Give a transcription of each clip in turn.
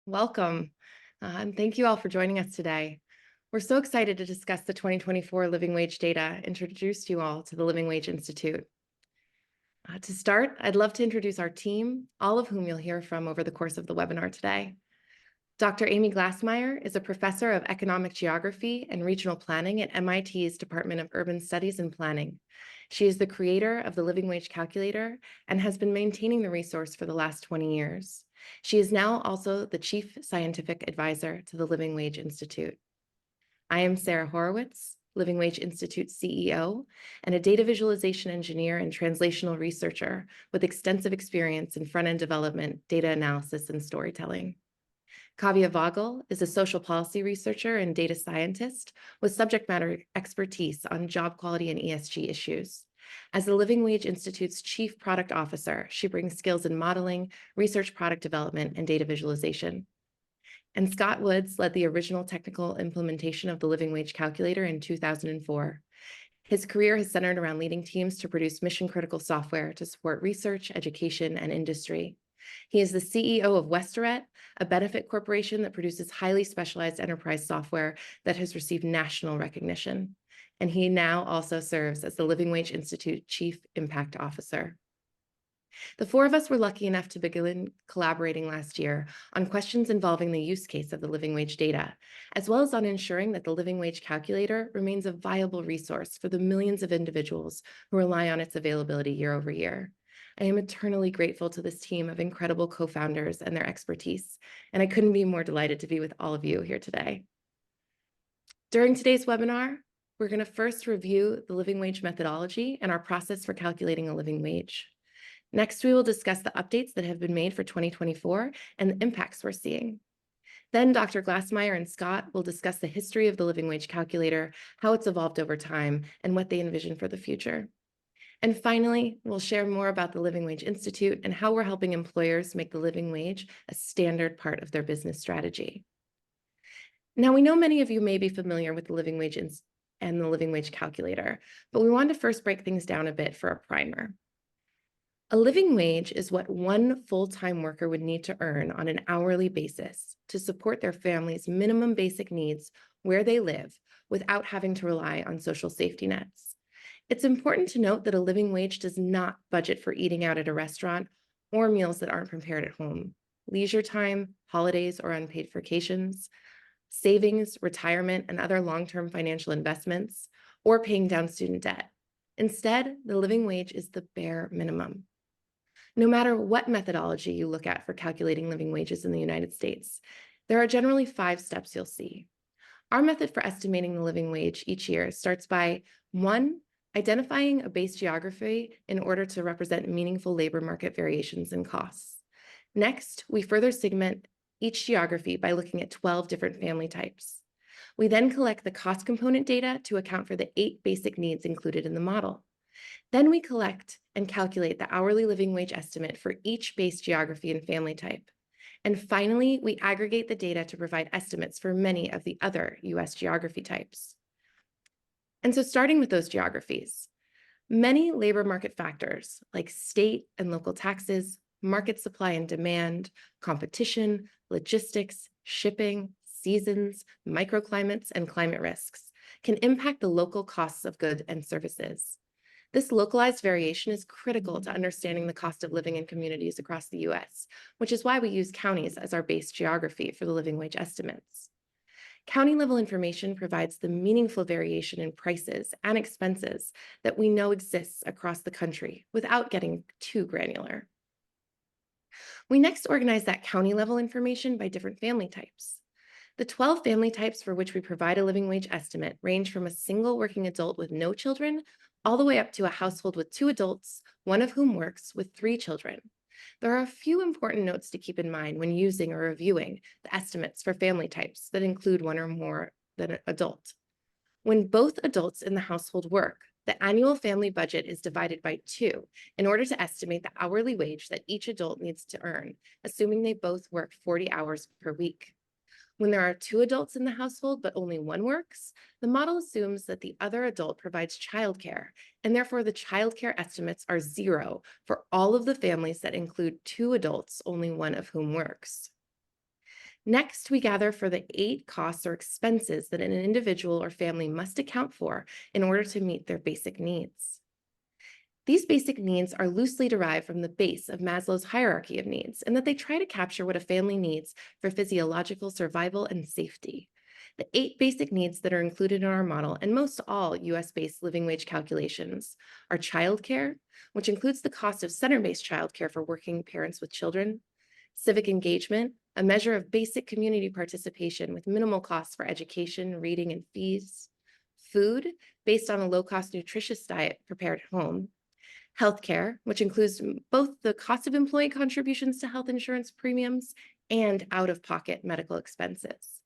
Welcome, and thank you all for joining us today. We're so excited to discuss the 2024 living wage data, introduce you all to the Living Wage Institute. To start, I'd love to introduce our team, all of whom you'll hear from over the course of the webinar today. Dr. Amy Glasmeier is a professor of economic geography and regional planning at MIT's Department of Urban Studies and Planning. She is the creator of the Living Wage Calculator and has been maintaining the resource for the last 20 years. She is now also the Chief Scientific Advisor to the Living Wage Institute. I am Sarah Horowitz, Living Wage Institute CEO, and a data visualization engineer and translational researcher with extensive experience in front-end development, data analysis, and storytelling. Kavya Vogel is a social policy researcher and data scientist with subject matter expertise on job quality and ESG issues. As the Living Wage Institute's Chief Product Officer, she brings skills in modeling, research product development, and data visualization. And Scott Woods led the original technical implementation of the Living Wage Calculator in 2004. His career has centered around leading teams to produce mission-critical software to support research, education, and industry. He is the CEO of Westeret, a benefit corporation that produces highly specialized enterprise software that has received national recognition. And he now also serves as the Living Wage Institute Chief Impact Officer. The four of us were lucky enough to begin collaborating last year on questions involving the use case of the living wage data, as well as on ensuring that the Living Wage Calculator remains a viable resource for the millions of individuals who rely on its availability year over year. I am eternally grateful to this team of incredible co-founders and their expertise, and I couldn't be more delighted to be with all of you here today. During today's webinar, we're going to first review the living wage methodology and our process for calculating a living wage. Next, we will discuss the updates that have been made for 2024 and the impacts we're seeing. Then Dr. Glasmeier and Scott will discuss the history of the Living Wage Calculator, how it's evolved over time, and what they envision for the future. And finally, we'll share more about the Living Wage Institute and how we're helping employers make the living wage a standard part of their business strategy. Now, we know many of you may be familiar with the Living Wage and the Living Wage Calculator, but we want to first break things down a bit for a primer. A living wage is what one full-time worker would need to earn on an hourly basis to support their family's minimum basic needs where they live without having to rely on social safety nets. It's important to note that a living wage does not budget for eating out at a restaurant or meals that aren't prepared at home, leisure time, holidays, or unpaid vacations, savings, retirement, and other long-term financial investments, or paying down student debt. Instead, the living wage is the bare minimum. No matter what methodology you look at for calculating living wages in the United States, there are generally 5 steps you'll see. Our method for estimating the living wage each year starts by 1, identifying a base geography in order to represent meaningful labor market variations in costs. Next, we further segment each geography by looking at 12 different family types. We then collect the cost component data to account for the 8 basic needs included in the model. Then we collect and calculate the hourly living wage estimate for each base geography and family type. And finally, we aggregate the data to provide estimates for many of the other US geography types. And so starting with those geographies, many labor market factors like state and local taxes, market supply and demand, competition, logistics, shipping, seasons, microclimates, and climate risks can impact the local costs of goods and services. This localized variation is critical to understanding the cost of living in communities across the US, which is why we use counties as our base geography for the living wage estimates. County-level information provides the meaningful variation in prices and expenses that we know exists across the country without getting too granular. We next organize that county-level information by different family types. The 12 family types for which we provide a living wage estimate range from a single working adult with no children all the way up to a household with 2 adults, one of whom works with 3 children. There are a few important notes to keep in mind when using or reviewing the estimates for family types that include one or more than an adult. When both adults in the household work, the annual family budget is divided by 2 in order to estimate the hourly wage that each adult needs to earn, assuming they both work 40 hours per week. When there are 2 adults in the household but only one works, the model assumes that the other adult provides childcare, and therefore the childcare estimates are 0 for all of the families that include 2 adults, only one of whom works. Next, we gather for the 8 costs or expenses that an individual or family must account for in order to meet their basic needs. These basic needs are loosely derived from the base of Maslow's hierarchy of needs, and that they try to capture what a family needs for physiological survival and safety. The 8 basic needs that are included in our model and most all US-based living wage calculations are childcare, which includes the cost of center-based childcare for working parents with children; civic engagement, a measure of basic community participation with minimal costs for education, reading, and fees; food, based on a low-cost nutritious diet prepared at home; healthcare, which includes both the cost of employee contributions to health insurance premiums and out-of-pocket medical expenses;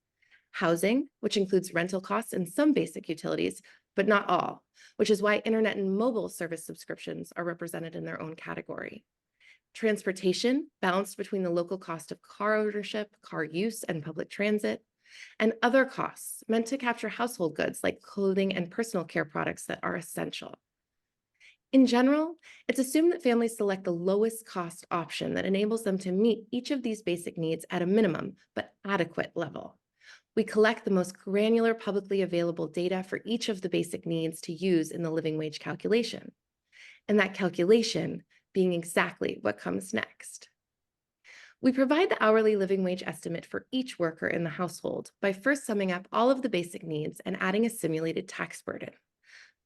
housing, which includes rental costs and some basic utilities, but not all, which is why internet and mobile service subscriptions are represented in their own category; transportation, balanced between the local cost of car ownership, car use, and public transit; and other costs meant to capture household goods like clothing and personal care products that are essential. In general, it's assumed that families select the lowest cost option that enables them to meet each of these basic needs at a minimum but adequate level. We collect the most granular publicly available data for each of the basic needs to use in the living wage calculation, and that calculation being exactly what comes next. We provide the hourly living wage estimate for each worker in the household by first summing up all of the basic needs and adding a simulated tax burden.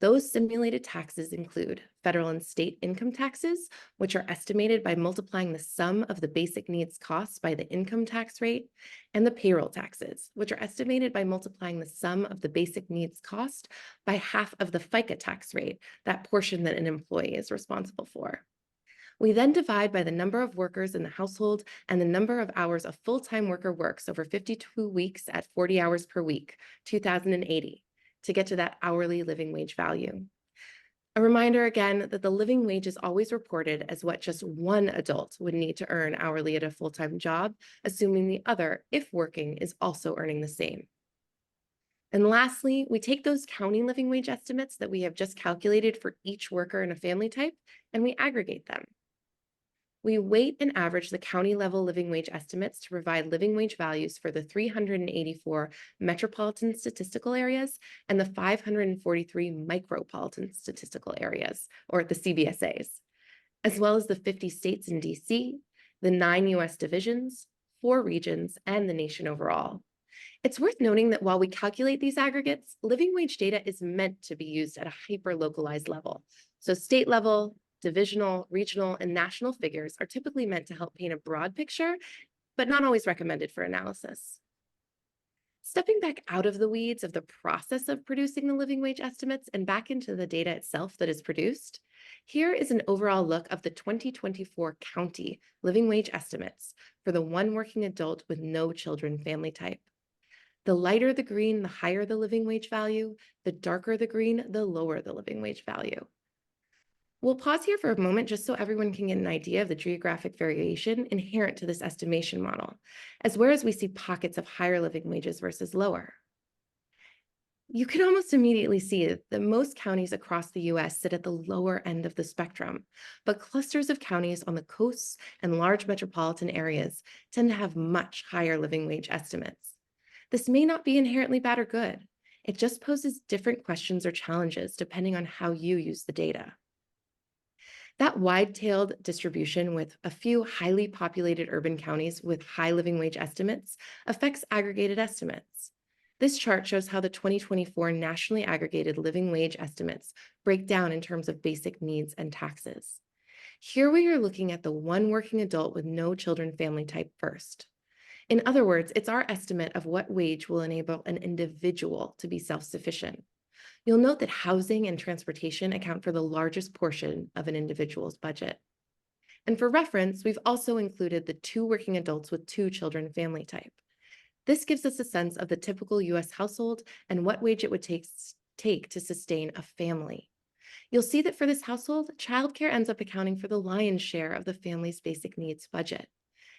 Those simulated taxes include federal and state income taxes, which are estimated by multiplying the sum of the basic needs costs by the income tax rate, and the payroll taxes, which are estimated by multiplying the sum of the basic needs cost by half of the FICA tax rate, that portion that an employee is responsible for. We then divide by the number of workers in the household and the number of hours a full-time worker works over 52 weeks at 40 hours per week, 2,080, to get to that hourly living wage value. A reminder again that the living wage is always reported as what just one adult would need to earn hourly at a full-time job, assuming the other, if working, is also earning the same. And lastly, we take those county living wage estimates that we have just calculated for each worker in a family type, and we aggregate them. We weight and average the county level living wage estimates to provide living wage values for the 384 metropolitan statistical areas and the 543 micropolitan statistical areas, or the CBSAs, as well as the 50 states in DC, the 9 US divisions, 4 regions, and the nation overall. It's worth noting that while we calculate these aggregates, living wage data is meant to be used at a hyper-localized level. So state level, divisional, regional, and national figures are typically meant to help paint a broad picture, but not always recommended for analysis. Stepping back out of the weeds of the process of producing the living wage estimates and back into the data itself that is produced, here is an overall look of the 2024 county living wage estimates for the one working adult with no children family type. The lighter the green, the higher the living wage value. The darker the green, the lower the living wage value. We'll pause here for a moment just so everyone can get an idea of the geographic variation inherent to this estimation model, as well as we see pockets of higher living wages versus lower. You can almost immediately see that most counties across the US sit at the lower end of the spectrum, but clusters of counties on the coasts and large metropolitan areas tend to have much higher living wage estimates. This may not be inherently bad or good. It just poses different questions or challenges depending on how you use the data. That wide-tailed distribution with a few highly populated urban counties with high living wage estimates affects aggregated estimates. This chart shows how the 2024 nationally aggregated living wage estimates break down in terms of basic needs and taxes. Here we are looking at the one working adult with no children family type first. In other words, it's our estimate of what wage will enable an individual to be self-sufficient. You'll note that housing and transportation account for the largest portion of an individual's budget. And for reference, we've also included the two working adults with two children family type. This gives us a sense of the typical US household and what wage it would take to sustain a family. You'll see that for this household, childcare ends up accounting for the lion's share of the family's basic needs budget.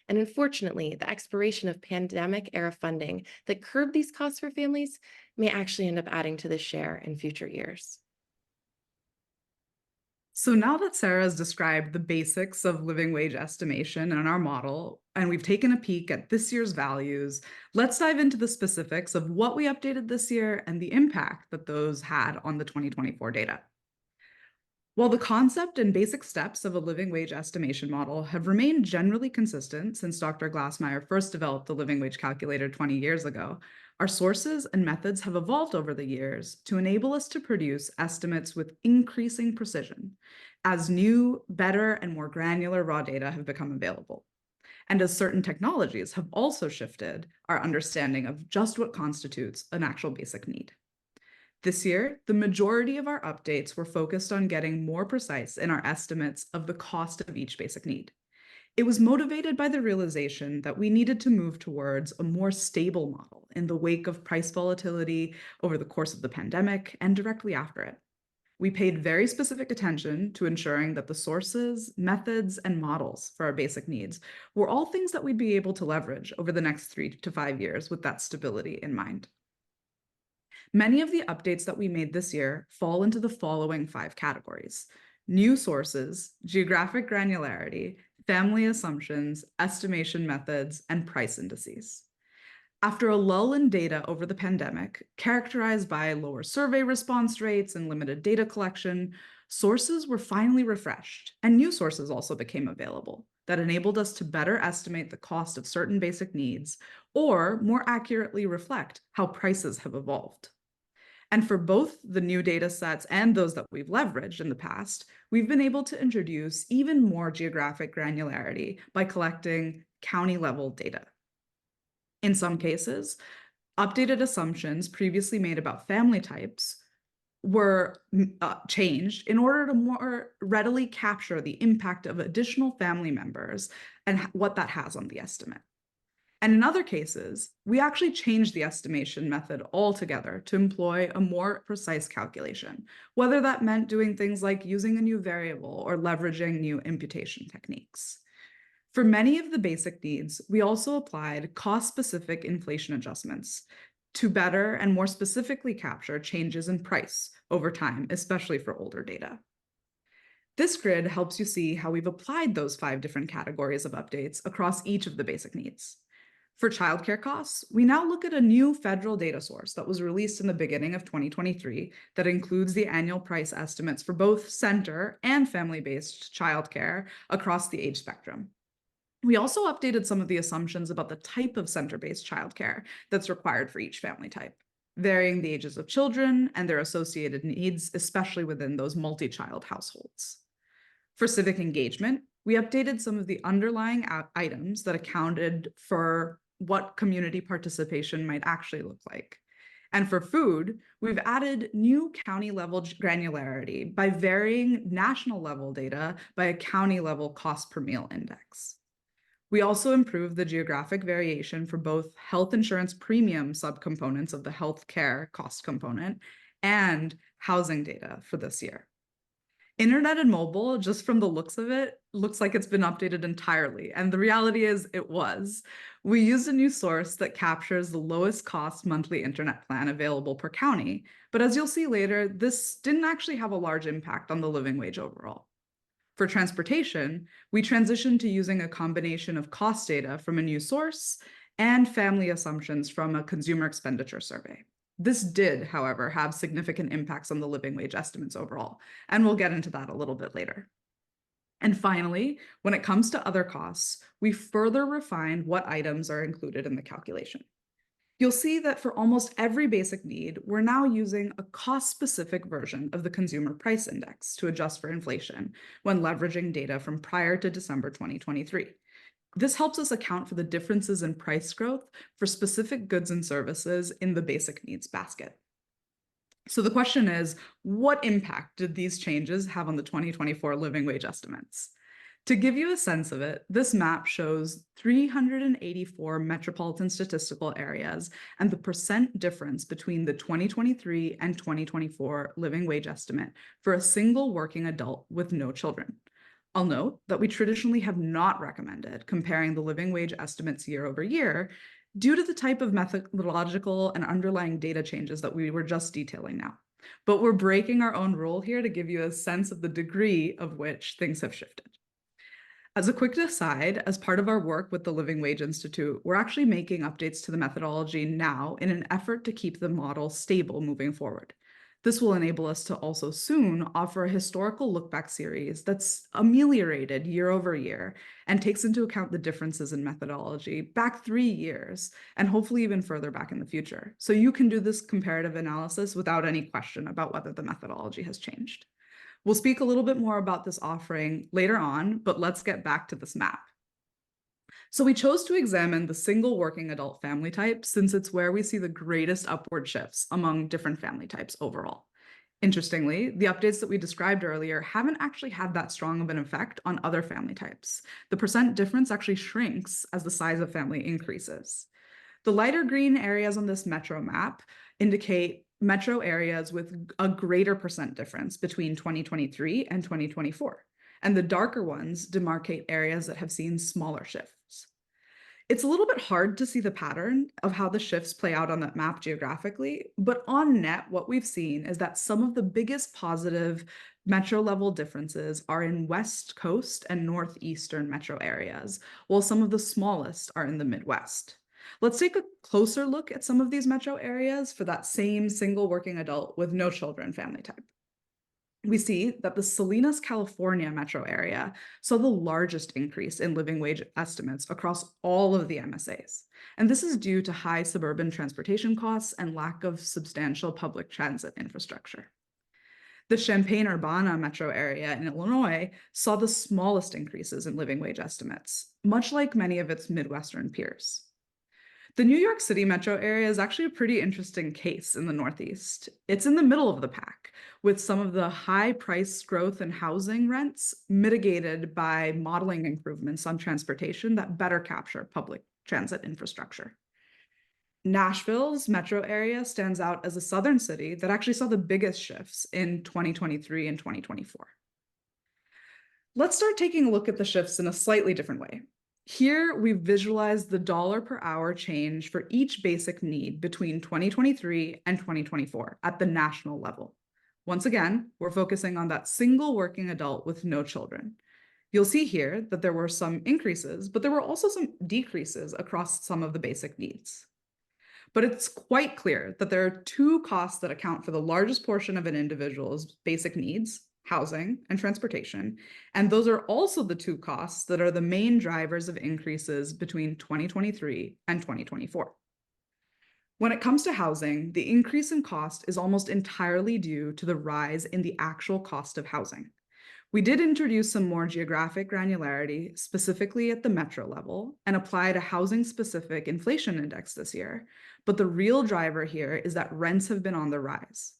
And unfortunately, the expiration of pandemic-era funding that curbed these costs for families may actually end up adding to this share in future years. So now that Sarah has described the basics of living wage estimation in our model, and we've taken a peek at this year's values, let's dive into the specifics of what we updated this year and the impact that those had on the 2024 data. While the concept and basic steps of a living wage estimation model have remained generally consistent since Dr. Glasmeier first developed the living wage calculator 20 years ago, our sources and methods have evolved over the years to enable us to produce estimates with increasing precision as new, better, and more granular raw data have become available. And as certain technologies have also shifted our understanding of just what constitutes an actual basic need. This year, the majority of our updates were focused on getting more precise in our estimates of the cost of each basic need. It was motivated by the realization that we needed to move towards a more stable model in the wake of price volatility over the course of the pandemic and directly after it. We paid very specific attention to ensuring that the sources, methods, and models for our basic needs were all things that we'd be able to leverage over the next 3 to 5 years with that stability in mind. Many of the updates that we made this year fall into the following 5 categories: new sources, geographic granularity, family assumptions, estimation methods, and price indices. After a lull in data over the pandemic, characterized by lower survey response rates and limited data collection, sources were finally refreshed, and new sources also became available that enabled us to better estimate the cost of certain basic needs or more accurately reflect how prices have evolved. And for both the new data sets and those that we've leveraged in the past, we've been able to introduce even more geographic granularity by collecting county level data. In some cases, updated assumptions previously made about family types were changed in order to more readily capture the impact of additional family members and what that has on the estimate. And in other cases, we actually changed the estimation method altogether to employ a more precise calculation, whether that meant doing things like using a new variable or leveraging new imputation techniques. For many of the basic needs, we also applied cost-specific inflation adjustments to better and more specifically capture changes in price over time, especially for older data. This grid helps you see how we've applied those 5 different categories of updates across each of the basic needs. For childcare costs, we now look at a new federal data source that was released in the beginning of 2023 that includes the annual price estimates for both center and family-based childcare across the age spectrum. We also updated some of the assumptions about the type of center-based childcare that's required for each family type, varying the ages of children and their associated needs, especially within those multi-child households. For civic engagement, we updated some of the underlying items that accounted for what community participation might actually look like. And for food, we've added new county level granularity by varying national level data by a county level cost per meal index. We also improved the geographic variation for both health insurance premium subcomponents of the healthcare cost component and housing data for this year. Internet and mobile, just from the looks of it, looks like it's been updated entirely. And the reality is it was. We used a new source that captures the lowest cost monthly internet plan available per county. But as you'll see later, this didn't actually have a large impact on the living wage overall. For transportation, we transitioned to using a combination of cost data from a new source and family assumptions from a consumer expenditure survey. This did, however, have significant impacts on the living wage estimates overall, and we'll get into that a little bit later. And finally, when it comes to other costs, we further refined what items are included in the calculation. You'll see that for almost every basic need, we're now using a cost-specific version of the Consumer Price Index to adjust for inflation when leveraging data from prior to December 2023. This helps us account for the differences in price growth for specific goods and services in the basic needs basket. So the question is, what impact did these changes have on the 2024 living wage estimates? To give you a sense of it, this map shows 384 metropolitan statistical areas and the percent difference between the 2023 and 2024 living wage estimate for a single working adult with no children. I'll note that we traditionally have not recommended comparing the living wage estimates year over year due to the type of methodological and underlying data changes that we were just detailing now. but we're breaking our own rule here to give you a sense of the degree of which things have shifted. As a quick aside, as part of our work with the Living Wage Institute, we're actually making updates to the methodology now in an effort to keep the model stable moving forward. This will enable us to also soon offer a historical look-back series that's ameliorated year over year and takes into account the differences in methodology back 3 years and hopefully even further back in the future. So you can do this comparative analysis without any question about whether the methodology has changed. We'll speak a little bit more about this offering later on, but let's get back to this map. So we chose to examine the single working adult family type since it's where we see the greatest upward shifts among different family types overall. Interestingly, the updates that we described earlier haven't actually had that strong of an effect on other family types. The percent difference actually shrinks as the size of family increases. The lighter green areas on this metro map indicate metro areas with a greater percent difference between 2023 and 2024. And the darker ones demarcate areas that have seen smaller shifts. It's a little bit hard to see the pattern of how the shifts play out on that map geographically, but on net, what we've seen is that some of the biggest positive metro level differences are in West Coast and Northeastern metro areas, while some of the smallest are in the Midwest. Let's take a closer look at some of these metro areas for that same single working adult with no children family type. We see that the Salinas, California metro area saw the largest increase in living wage estimates across all of the MSAs. And this is due to high suburban transportation costs and lack of substantial public transit infrastructure. The Champaign-Urbana metro area in Illinois saw the smallest increases in living wage estimates, much like many of its Midwestern peers. The New York City metro area is actually a pretty interesting case in the Northeast. It's in the middle of the pack, with some of the high price growth in housing rents mitigated by modeling improvements on transportation that better capture public transit infrastructure. Nashville's metro area stands out as a southern city that actually saw the biggest shifts in 2023 and 2024. Let's start taking a look at the shifts in a slightly different way. Here, we've visualized the dollar per hour change for each basic need between 2023 and 2024 at the national level. Once again, we're focusing on that single working adult with no children. You'll see here that there were some increases, but there were also some decreases across some of the basic needs. But it's quite clear that there are two costs that account for the largest portion of an individual's basic needs: housing and transportation. And those are also the two costs that are the main drivers of increases between 2023 and 2024. When it comes to housing, the increase in cost is almost entirely due to the rise in the actual cost of housing. We did introduce some more geographic granularity, specifically at the metro level, and applied a housing-specific inflation index this year. But the real driver here is that rents have been on the rise.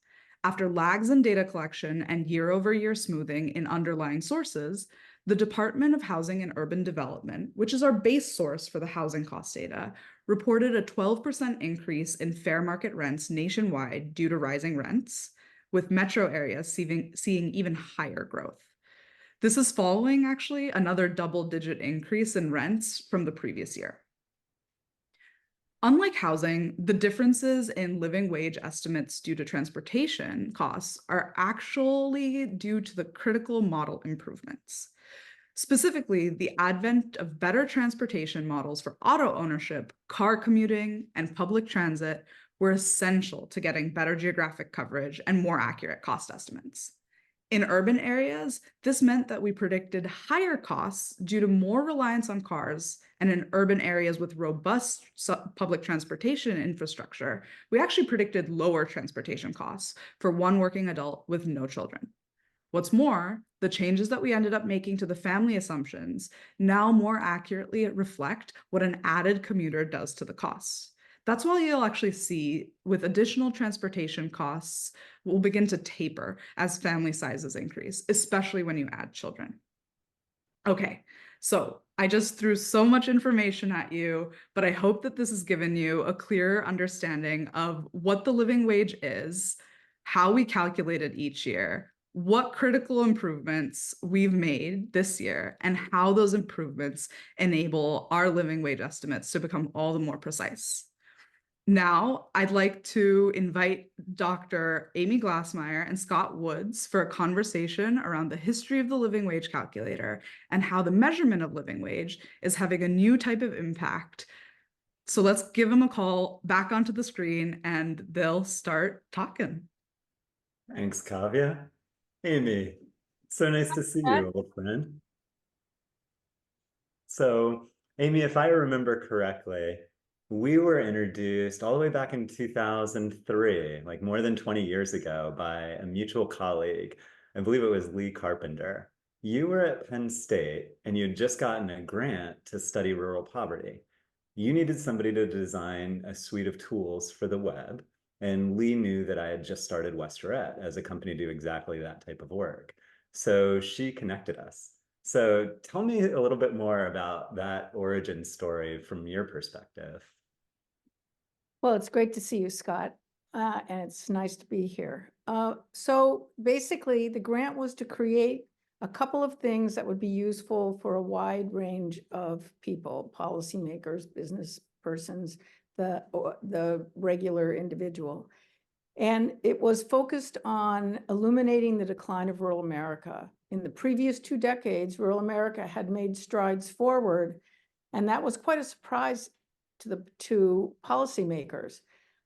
After lags in data collection and year-over-year smoothing in underlying sources, the Department of Housing and Urban Development, which is our base source for the housing cost data, reported a 12% increase in fair market rents nationwide due to rising rents, with metro areas seeing even higher growth. This is following actually another double-digit increase in rents from the previous year. Unlike housing, the differences in living wage estimates due to transportation costs are actually due to the critical model improvements. Specifically, the advent of better transportation models for auto ownership, car commuting, and public transit were essential to getting better geographic coverage and more accurate cost estimates. In urban areas, this meant that we predicted higher costs due to more reliance on cars, and in urban areas with robust public transportation infrastructure, we actually predicted lower transportation costs for one working adult with no children. What's more, the changes that we ended up making to the family assumptions now more accurately reflect what an added commuter does to the costs. That's why you'll actually see with additional transportation costs will begin to taper as family sizes increase, especially when you add children. Okay, so I just threw so much information at you, but I hope that this has given you a clearer understanding of what the living wage is, how we calculate it each year, what critical improvements we've made this year, and how those improvements enable our living wage estimates to become all the more precise. Now, I'd like to invite Dr. Amy Glasmeier and Scott Woods for a conversation around the history of the living wage calculator and how the measurement of living wage is having a new type of impact. So let's give them a call back onto the screen and they'll start talking. Thanks, Kavya. Amy, so nice to see you, old friend. So, Amy, if I remember correctly, we were introduced all the way back in 2003, like more than 20 years ago, by a mutual colleague. I believe it was Lee Carpenter. You were at Penn State and you'd just gotten a grant to study rural poverty. You needed somebody to design a suite of tools for the web. And Lee knew that I had just started Westeret as a company to do exactly that type of work. So she connected us. So tell me a little bit more about that origin story from your perspective. Well, it's great to see you, Scott, and it's nice to be here. So basically, the grant was to create a couple of things that would be useful for a wide range of people, policymakers, business persons, the regular individual. And it was focused on illuminating the decline of rural America. In the previous 2 decades, rural America had made strides forward, and that was quite a surprise to policymakers.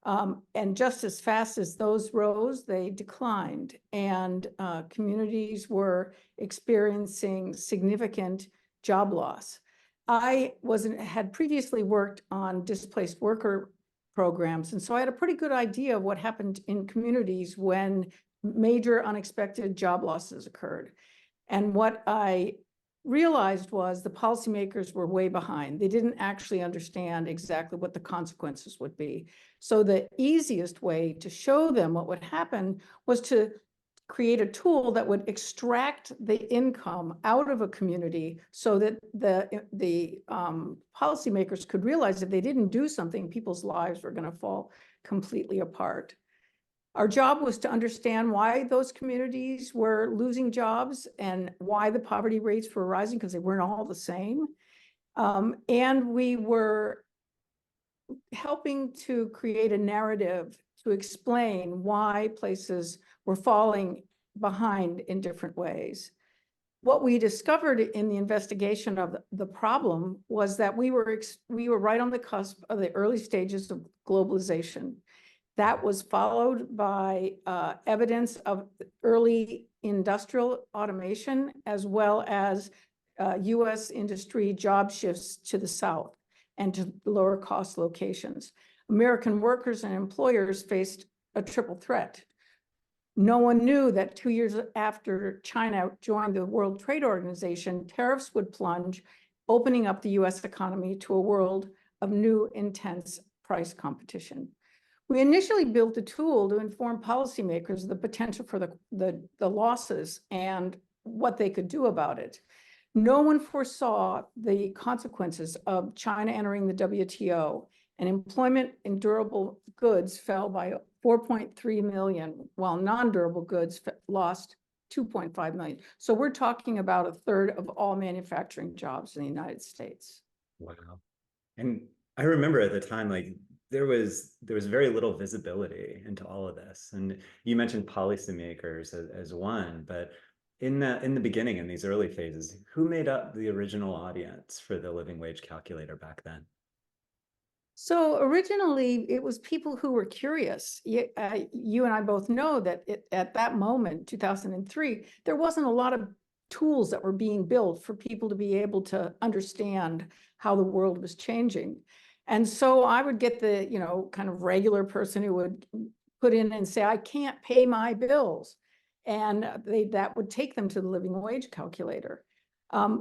And just as fast as those rose, they declined, and communities were experiencing significant job loss. I had previously worked on displaced worker programs, and so I had a pretty good idea of what happened in communities when major unexpected job losses occurred. And what I realized was the policymakers were way behind. They didn't actually understand exactly what the consequences would be. So the easiest way to show them what would happen was to create a tool that would extract the income out of a community so that the policymakers could realize if they didn't do something, people's lives were going to fall completely apart. Our job was to understand why those communities were losing jobs and why the poverty rates were rising, because they weren't all the same. And we were helping to create a narrative to explain why places were falling behind in different ways. What we discovered in the investigation of the problem was that we were right on the cusp of the early stages of globalization. That was followed by evidence of early industrial automation, as well as US industry job shifts to the South and to lower cost locations. American workers and employers faced a triple threat. No one knew that 2 years after China joined the World Trade Organization, tariffs would plunge, opening up the US economy to a world of new intense price competition. We initially built a tool to inform policymakers of the potential for the losses and what they could do about it. No one foresaw the consequences of China entering the WTO, and employment in durable goods fell by 4.3 million, while non-durable goods lost 2.5 million. So we're talking about a third of all manufacturing jobs in the United States. Wow. And I remember at the time, like there was very little visibility into all of this. And you mentioned policymakers as one, but in the beginning, in these early phases, who made up the original audience for the living wage calculator back then? So originally, it was people who were curious. You and I both know that at that moment, 2003, there wasn't a lot of tools that were being built for people to be able to understand how the world was changing. And so I would get the, kind of regular person who would put in and say, I can't pay my bills. And that would take them to the living wage calculator.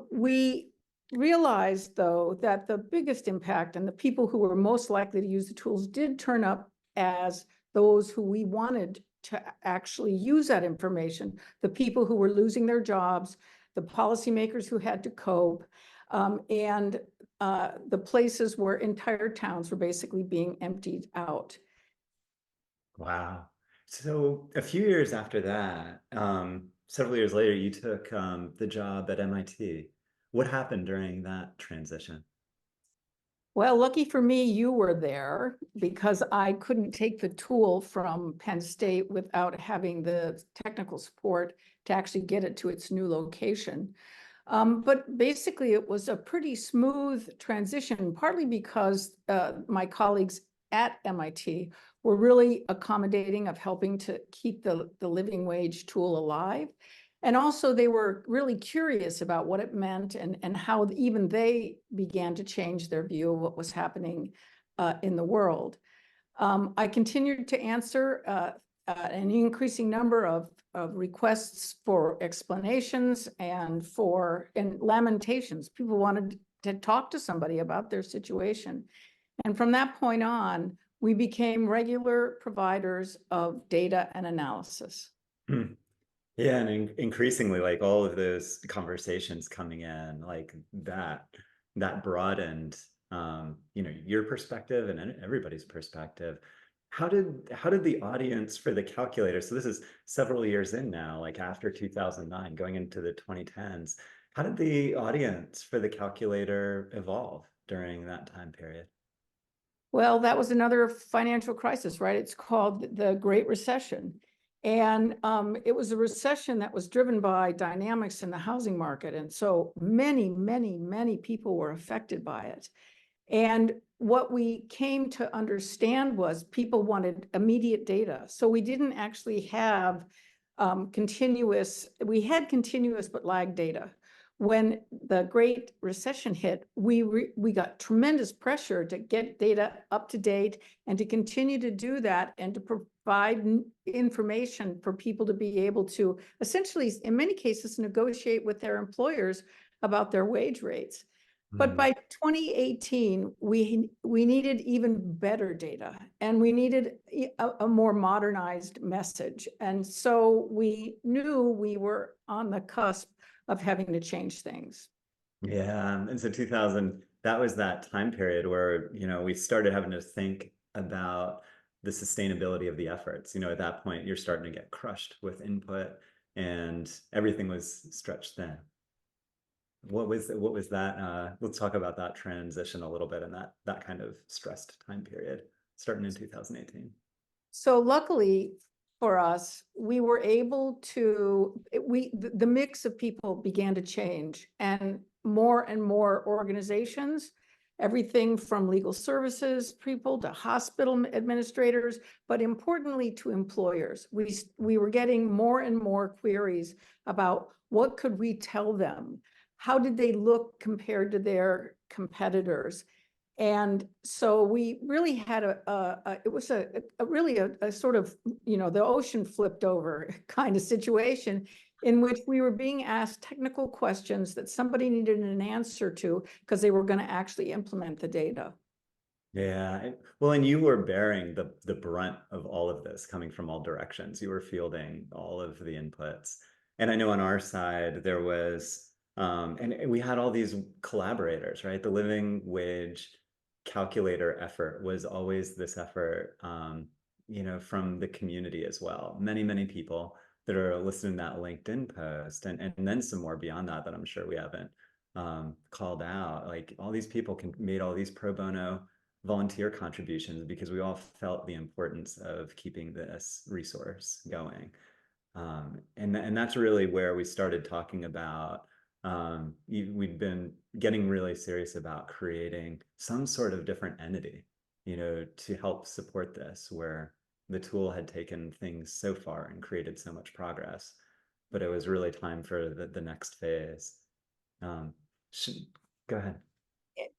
We realized, though, that the biggest impact and the people who were most likely to use the tools did turn up as those who we wanted to actually use that information, the people who were losing their jobs, the policymakers who had to cope, and the places where entire towns were basically being emptied out. Wow. So a few years after that, several years later, you took the job at MIT. What happened during that transition? Well, lucky for me, you were there because I couldn't take the tool from Penn State without having the technical support to actually get it to its new location. But basically, it was a pretty smooth transition, partly because my colleagues at MIT were really accommodating of helping to keep the living wage tool alive. And also they were really curious about what it meant and how even they began to change their view of what was happening in the world. I continued to answer an increasing number of requests for explanations and lamentations. People wanted to talk to somebody about their situation. And from that point on, we became regular providers of data and analysis. Yeah, and increasingly, like all of those conversations coming in, like that broadened, your perspective and everybody's perspective. How did the audience for the calculator? So this is several years in now, like after 2009, going into the 2010s. How did the audience for the calculator evolve during that time period? Well, that was another financial crisis, right? It's called the Great Recession. And it was a recession that was driven by dynamics in the housing market. And so many people were affected by it. And what we came to understand was people wanted immediate data. So we didn't actually have we had continuous but lagged data. When the Great Recession hit, we got tremendous pressure to get data up to date and to continue to do that and to provide information for people to be able to essentially, in many cases, negotiate with their employers about their wage rates. But by 2018, we needed even better data and we needed a more modernized message. And so we knew we were on the cusp of having to change things. Yeah, and so 2000, that was that time period where, we started having to think about the sustainability of the efforts. At that point, you're starting to get crushed with input and everything was stretched thin. What was that? Let's talk about that transition a little bit and that kind of stressed time period starting in 2018. So luckily for us, we were able to, the mix of people began to change and more organizations, everything from legal services people to hospital administrators, but importantly to employers. We were getting more and more queries about what could we tell them? How did they look compared to their competitors? And so we really had it was really a sort of, the ocean flipped over kind of situation in which we were being asked technical questions that somebody needed an answer to because they were going to actually implement the data. Yeah, well, and you were bearing the brunt of all of this coming from all directions. You were fielding all of the inputs. And I know on our side, there was, and we had all these collaborators, right? The living wage calculator effort was always this effort, from the community as well. Many people that are listening to that LinkedIn post and then some more beyond that I'm sure we haven't called out. Like all these people made all these pro bono volunteer contributions because we all felt the importance of keeping this resource going. And that's really where we started talking about, we'd been getting really serious about creating some sort of different entity, to help support this, where the tool had taken things so far and created so much progress, but it was really time for the next phase. Go ahead.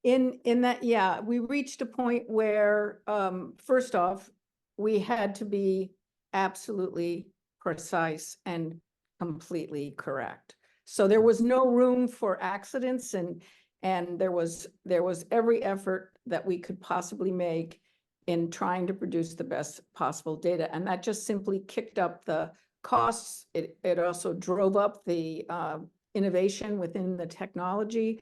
In that, yeah, we reached a point where, first off, we had to be absolutely precise and completely correct. So there was no room for accidents and there was every effort that we could possibly make in trying to produce the best possible data. And that just simply kicked up the costs. It also drove up the innovation within the technology.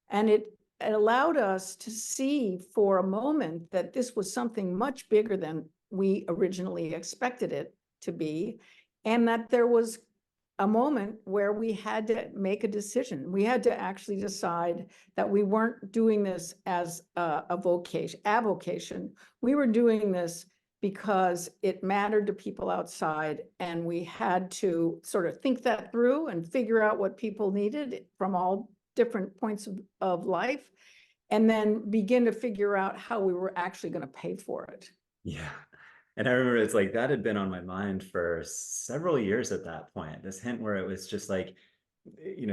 And it allowed us to see for a moment that this was something much bigger than we originally expected it to be, and that there was a moment where we had to make a decision. We had to actually decide that we weren't doing this as a vocation. We were doing this because it mattered to people outside, and we had to sort of think that through and figure out what people needed from all different points of life, and then begin to figure out how we were actually going to pay for it. Yeah. And I remember it's like that had been on my mind for several years at that point, this hint where it was just like,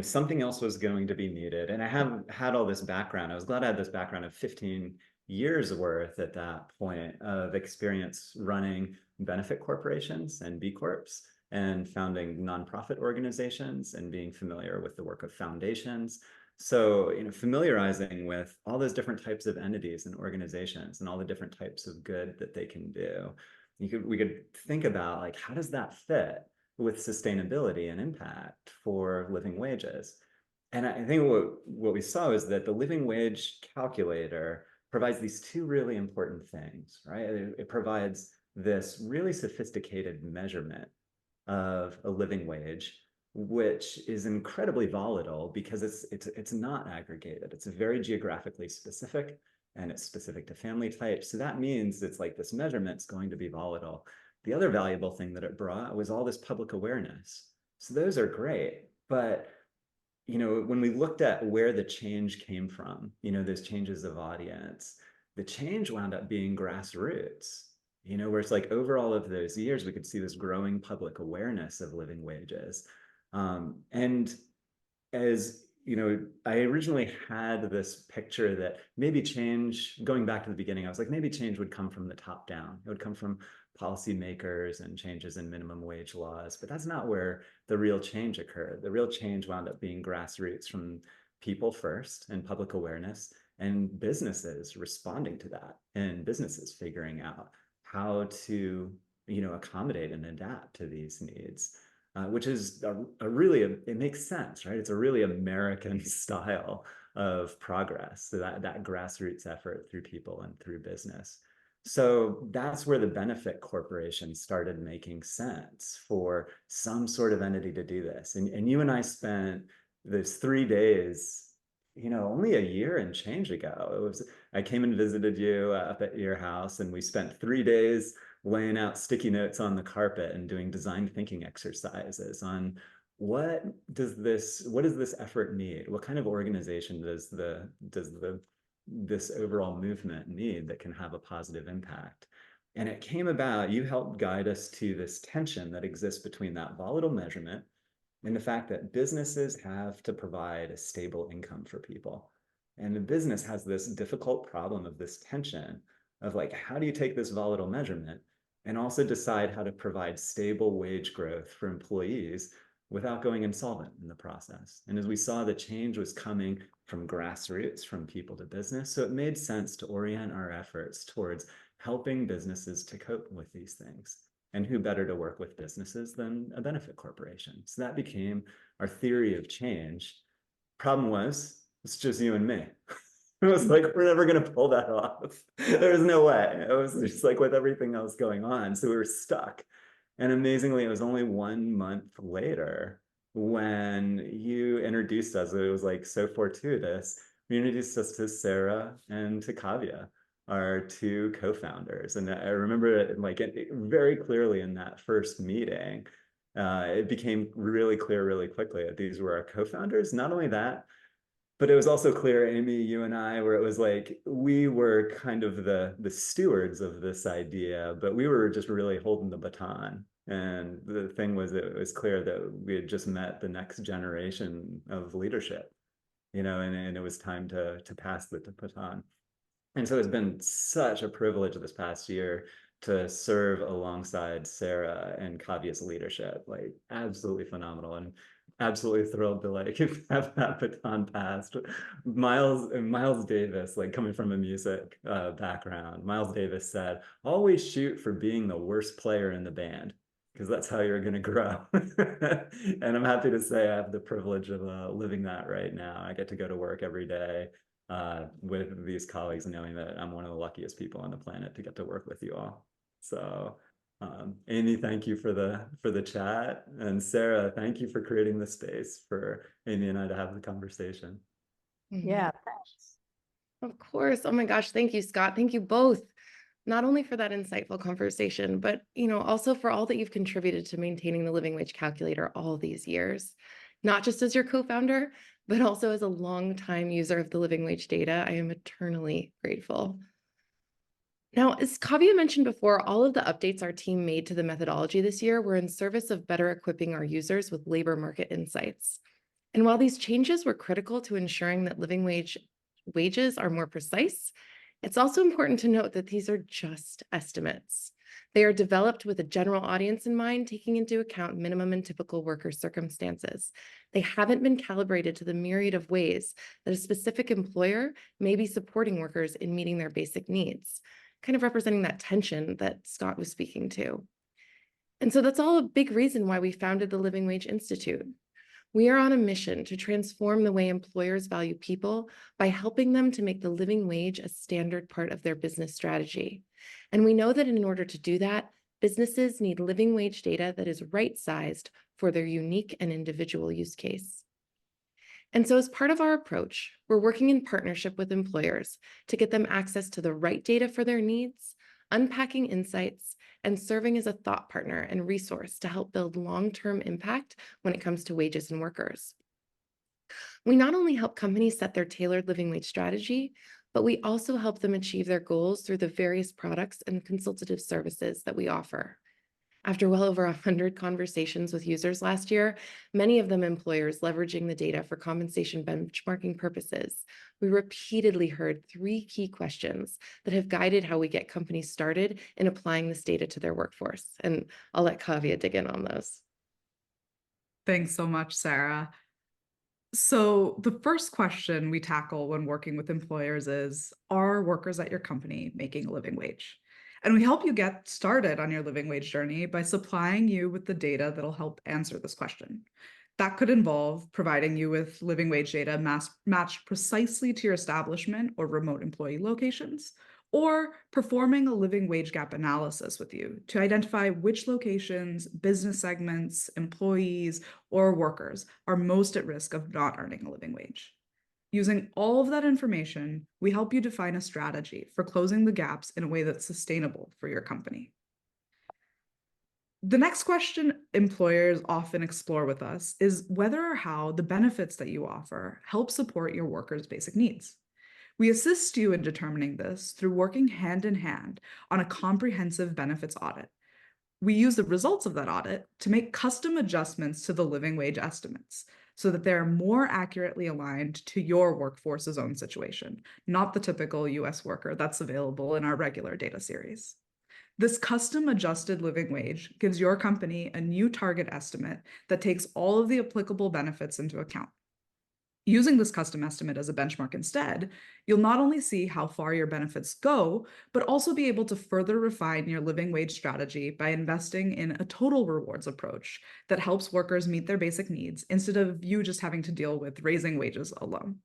something else was going to be needed. And I haven't had all this background. I was glad I had this background of 15 years worth at that point of experience running benefit corporations and B Corps and founding nonprofit organizations and being familiar with the work of foundations. So, familiarizing with all those different types of entities and organizations and all the different types of good that they can do. We could think about like, how does that fit with sustainability and impact for living wages? And I think what we saw is that the living wage calculator provides these two really important things, right? It provides this really sophisticated measurement of a living wage, which is incredibly volatile because it's not aggregated. It's very geographically specific, and it's specific to family type. So that means it's like this measurement's going to be volatile. The other valuable thing that it brought was all this public awareness. So those are great, but when we looked at where the change came from, those changes of audience, the change wound up being grassroots. Where it's like over all of those years, we could see this growing public awareness of living wages. And as I originally had this picture that maybe change, going back to the beginning, I was like, maybe change would come from the top down. It would come from policymakers and changes in minimum wage laws, but that's not where the real change occurred. The real change wound up being grassroots, from people first and public awareness, and businesses responding to that, and businesses figuring out how to accommodate and adapt to these needs, which is it makes sense, right? It's a really American style of progress, so that grassroots effort through people and through business. So that's where the benefit corporation started making sense for some sort of entity to do this. And you and I spent those 3 days, only a year and change ago. I came and visited you up at your house, and we spent 3 days laying out sticky notes on the carpet and doing design thinking exercises on what does this effort need? What kind of organization does this overall movement need that can have a positive impact? And it came about, you helped guide us to this tension that exists between that volatile measurement and the fact that businesses have to provide a stable income for people. And the business has this difficult problem of this tension of like, how do you take this volatile measurement and also decide how to provide stable wage growth for employees without going insolvent in the process? And as we saw, the change was coming from grassroots, from people to business. So it made sense to orient our efforts towards helping businesses to cope with these things. And who better to work with businesses than a benefit corporation? So that became our theory of change. Problem was, it's just you and me. It was like, we're never going to pull that off. There was no way. It was just like with everything else going on. So we were stuck. And amazingly, it was only 1 month later when you introduced us. It was like so fortuitous. You introduced us to Sarah and to Kavya, our two co-founders. And I remember it very clearly in that first meeting. It became really clear really quickly that these were our co-founders. Not only that, but it was also clear, Amy, you and I, where it was like, we were kind of the stewards of this idea, but we were just really holding the baton. And the thing was, it was clear that we had just met the next generation of leadership, and it was time to pass the baton. And so it's been such a privilege this past year to serve alongside Sarah and Kavya's leadership, like absolutely phenomenal, and absolutely thrilled to have that baton passed. Miles Davis, like coming from a music background, Miles Davis said, always shoot for being the worst player in the band, because that's how you're going to grow. And I'm happy to say I have the privilege of living that right now. I get to go to work every day with these colleagues, knowing that I'm one of the luckiest people on the planet to get to work with you all. So Amy, thank you for the chat, and Sarah, thank you for creating the space for Amy and I to have the conversation. Yeah, thanks. Of course. Oh my gosh, thank you, Scott. Thank you both, not only for that insightful conversation, but also for all that you've contributed to maintaining the living wage calculator all these years, not just as your co-founder, but also as a longtime user of the living wage data. I am eternally grateful. Now, as Kavya mentioned before, all of the updates our team made to the methodology this year were in service of better equipping our users with labor market insights. And while these changes were critical to ensuring that wages are more precise, it's also important to note that these are just estimates. They are developed with a general audience in mind, taking into account minimum and typical worker circumstances. They haven't been calibrated to the myriad of ways that a specific employer may be supporting workers in meeting their basic needs, kind of representing that tension that Scott was speaking to. And so that's all a big reason why we founded the Living Wage Institute. We are on a mission to transform the way employers value people by helping them to make the living wage a standard part of their business strategy. And we know that in order to do that, businesses need living wage data that is right-sized for their unique and individual use case. And so as part of our approach, we're working in partnership with employers to get them access to the right data for their needs, unpacking insights, and serving as a thought partner and resource to help build long-term impact when it comes to wages and workers. We not only help companies set their tailored living wage strategy, but we also help them achieve their goals through the various products and consultative services that we offer. After well over 100 conversations with users last year, many of them employers leveraging the data for compensation benchmarking purposes, we repeatedly heard 3 key questions that have guided how we get companies started in applying this data to their workforce. And I'll let Kavya dig in on those. Thanks so much, Sarah. So the first question we tackle when working with employers is, are workers at your company making a living wage? And we help you get started on your living wage journey by supplying you with the data that'll help answer this question. That could involve providing you with living wage data matched precisely to your establishment or remote employee locations, or performing a living wage gap analysis with you to identify which locations, business segments, employees, or workers are most at risk of not earning a living wage. Using all of that information, we help you define a strategy for closing the gaps in a way that's sustainable for your company. The next question employers often explore with us is whether or how the benefits that you offer help support your workers' basic needs. We assist you in determining this through working hand in hand on a comprehensive benefits audit. We use the results of that audit to make custom adjustments to the living wage estimates so that they're more accurately aligned to your workforce's own situation, not the typical US worker that's available in our regular data series. This custom adjusted living wage gives your company a new target estimate that takes all of the applicable benefits into account. Using this custom estimate as a benchmark instead, you'll not only see how far your benefits go, but also be able to further refine your living wage strategy by investing in a total rewards approach that helps workers meet their basic needs instead of you just having to deal with raising wages alone.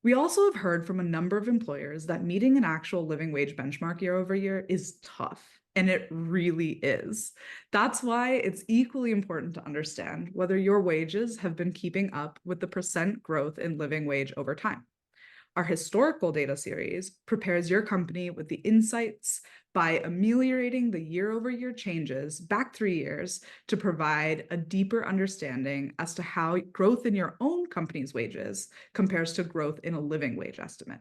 We also have heard from a number of employers that meeting an actual living wage benchmark year over year is tough, and it really is. That's why it's equally important to understand whether your wages have been keeping up with the percent growth in living wage over time. Our historical data series prepares your company with the insights by ameliorating the year-over-year changes back 3 years to provide a deeper understanding as to how growth in your own company's wages compares to growth in a living wage estimate.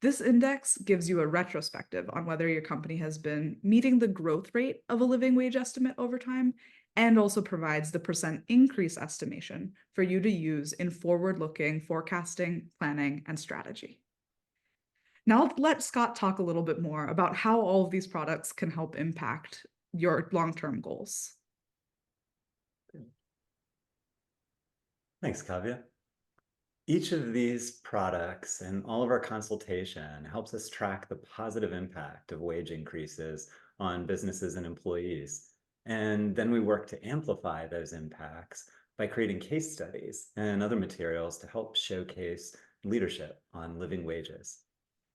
This index gives you a retrospective on whether your company has been meeting the growth rate of a living wage estimate over time, and also provides the percent increase estimation for you to use in forward-looking forecasting, planning, and strategy. Now I'll let Scott talk a little bit more about how all of these products can help impact your long-term goals. Thanks, Kavya. Each of these products and all of our consultation helps us track the positive impact of wage increases on businesses and employees. And then we work to amplify those impacts by creating case studies and other materials to help showcase leadership on living wages.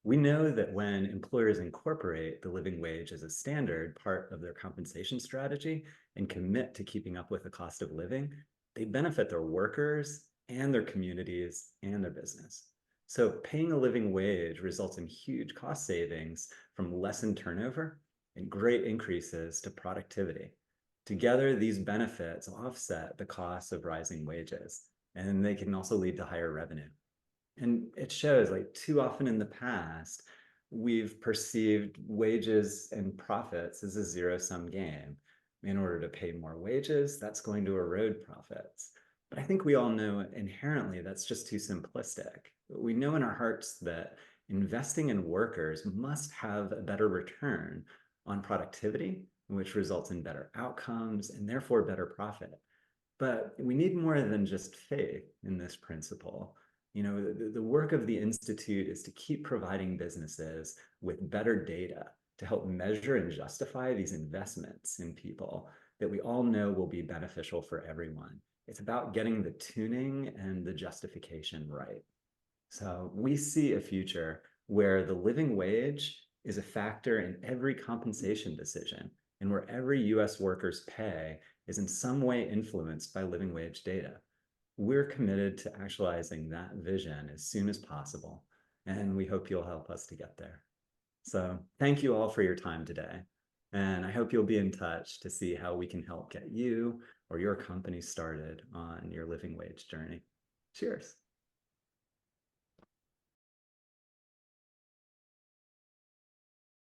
We know that when employers incorporate the living wage as a standard part of their compensation strategy and commit to keeping up with the cost of living, they benefit their workers and their communities and their business. So paying a living wage results in huge cost savings from lessened turnover and great increases to productivity. Together, these benefits offset the costs of rising wages, and they can also lead to higher revenue. And it shows, like, too often in the past, we've perceived wages and profits as a zero-sum game. In order to pay more wages, that's going to erode profits. But I think we all know inherently that's just too simplistic. We know in our hearts that investing in workers must have a better return on productivity, which results in better outcomes and therefore better profit. But we need more than just faith in this principle. You know, the work of the Institute is to keep providing businesses with better data to help measure and justify these investments in people that we all know will be beneficial for everyone. It's about getting the tuning and the justification right. So we see a future where the living wage is a factor in every compensation decision, and where every US worker's pay is in some way influenced by living wage data. We're committed to actualizing that vision as soon as possible, and we hope you'll help us to get there. So thank you all for your time today, and I hope you'll be in touch to see how we can help get you or your company started on your living wage journey. Cheers.